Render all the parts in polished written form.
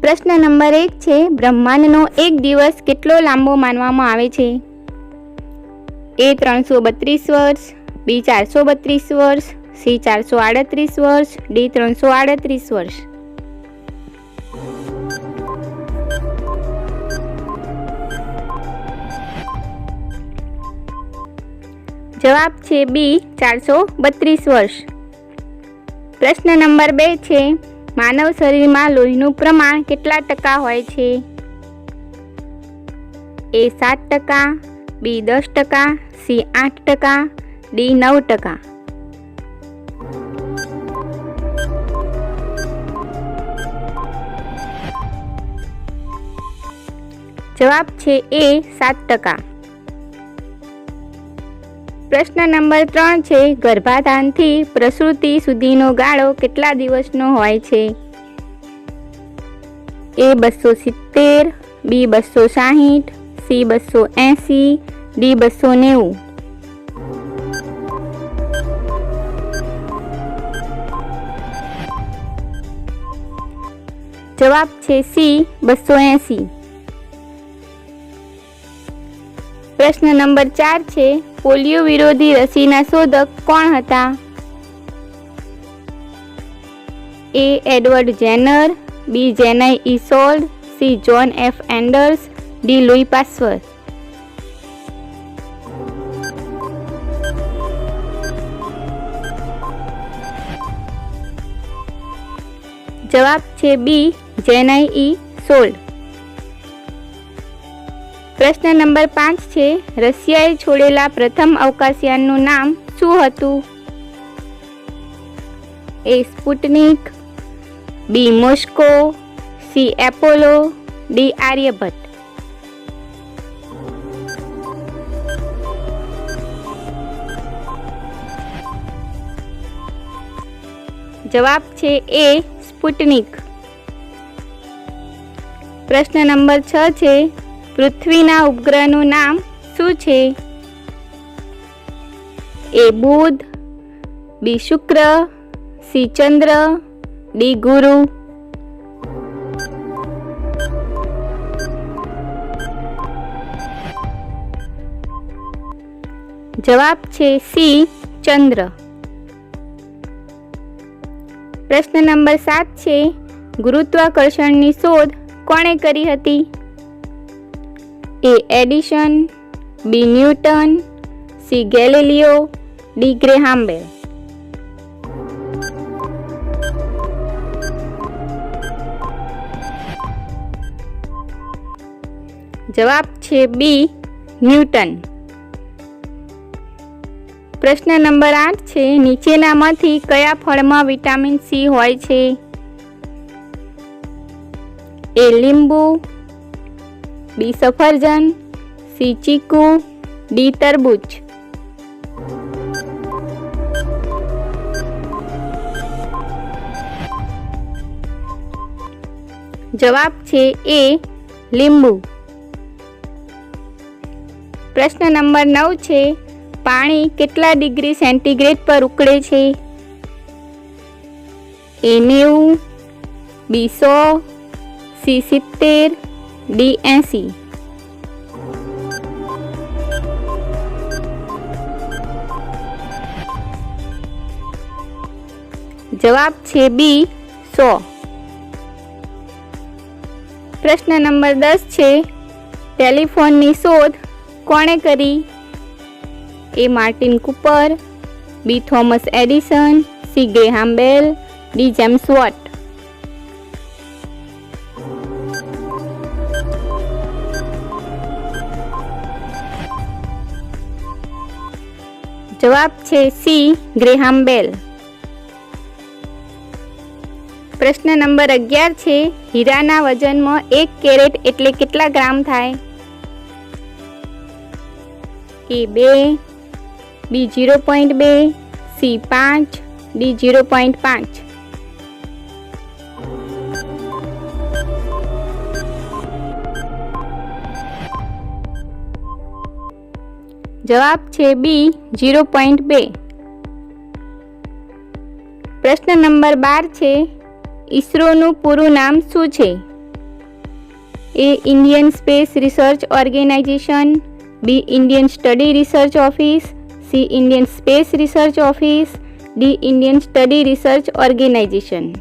પ્રશ્ન નંબર 1 છે, બ્રહ્માંડનો એક દિવસ કેટલો લાંબો માનવામાં આવે છે? A 332 વર્ષ, B 432 વર્ષ, C 438 વર્ષ, D 338 વર્ષ. જવાબ છે B 432 વર્ષ. પ્રશ્ન નંબર 2 છે, માનવ શરીરમાં લોહીનું પ્રમાણ કેટલા ટકા હોય છે? A 7%, B 10%, C 8%, D 9%. જવાબ છે A 7%. પ્રશ્ન નંબર 3 છે, ગર્ભાધાનથી પ્રસૂતિ સુધીનો ગાળો કેટલા દિવસનો હોય છે? A 270, B 260, C 280, D 290. જવાબ છે C 280. પ્રશ્ન નંબર 4 છે, પોલિયો વિરોધી રસીના શોધક કોણ હતા? A એડવર્ડ જેનર, B જેનાઈ ઇસોલ્ડ, C John F Enders, D Louis Pasteur. જવાબ છે B જેનાઈ ઇસોલ્ડ. પ્રશ્ન નંબર 5 છે, રશિયાએ છોડેલા પ્રથમ અવકાશયાનનું નામ શું હતું? A Sputnik, B Moscow, C Apollo, D Aryabhata. જવાબ છે A સ્પુટનિક. પ્રશ્ન નંબર 6 છે, પૃથ્વીના ઉપગ્રહનું નામ શું છે? A બુધ, B શુક્ર, C ચંદ્ર, D ગુરુ. જવાબ છે C ચંદ્ર. પ્રશ્ન નંબર 7 છે, ગુરુત્વાકર્ષણની શોધ કોણે કરી હતી? A Edison, B Newton, C Galileo, D Graham Bell. જવાબ છે B ન્યૂટન. પ્રશ્ન નંબર 8 છે, નીચેનામાંથી કયા ફળમાં વિટામિન C હોય છે? A લીંબુ, B સફરજન, C ચીકુ, D તરબૂચ. જવાબ છે A લીંબુ. પ્રશ્ન નંબર 9 છે, પાણી કેટલા ડિગ્રી સેન્ટીગ્રેડ પર ઉકળે છે? A 90, B 100, C 70, D 80. જવાબ છે B 100. પ્રશ્ન નંબર 10 છે, ટેલિફોનની શોધ કોણે કરી? A Martin Cooper, B Thomas Edison, C Graham Bell, D James Watt. જવાબ છે C ગ્રેહામ બેલ. પ્રશ્ન નંબર 11 છે, હીરાના વજનમાં 1 કેરેટ એટલે કેટલા ગ્રામ થાય? A 2, B 0.2, C 5, D 0.5. જવાબ છે B 0.2. પ્રશ્ન નંબર 12 છે, ઈસરોનું પૂરું નામ શું છે? A. Indian Space Research Organization, B. Indian Study Research Office, C. Indian Space Research Office, D. Indian Study Research Organization.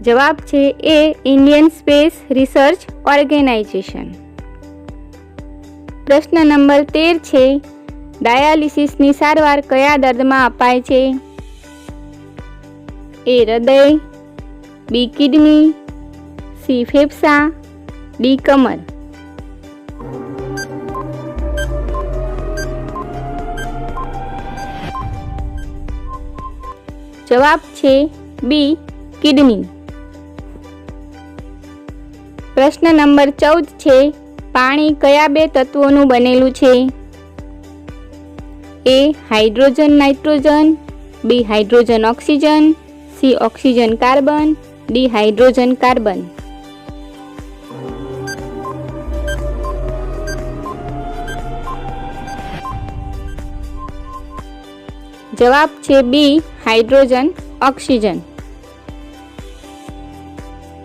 જવાબ છે A. Indian Space Research Organization. પ્રશ્ન નંબર 13 છે, ડાયાલિસિસની સારવાર કયા દર્દમાં અપાય છે? A. હૃદય, B. Kidney, C. ફેફસા, D. કમર. જવાબ છે B. કિડની. પ્રશ્ન નંબર 14 છે, પાણી કયા બે તત્વોનું બનેલું છે? A. Hydrogen nitrogen, B. Hydrogen oxygen, C. Oxygen carbon, D. Hydrogen carbon. જવાબ છે B. Hydrogen oxygen.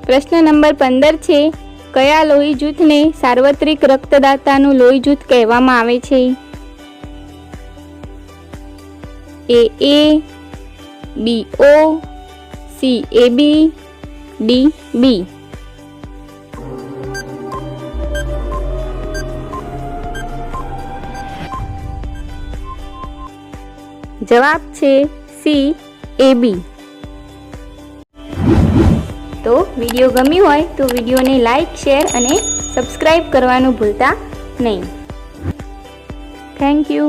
પ્રશ્ન નંબર 15 છે, કયા લોહી જૂથને સાર્વત્રિક રક્તદાતાનું લોહી જૂથ કહેવામાં આવે છે? A. B. O, C. AB, D. B. જવાબ છે C. AB. તો વિડીયો ગમ્યું હોય તો વિડીયોને લાઈક, શેર અને સબસ્ક્રાઈબ કરવાનું ભૂલતા નહીં. Thank you.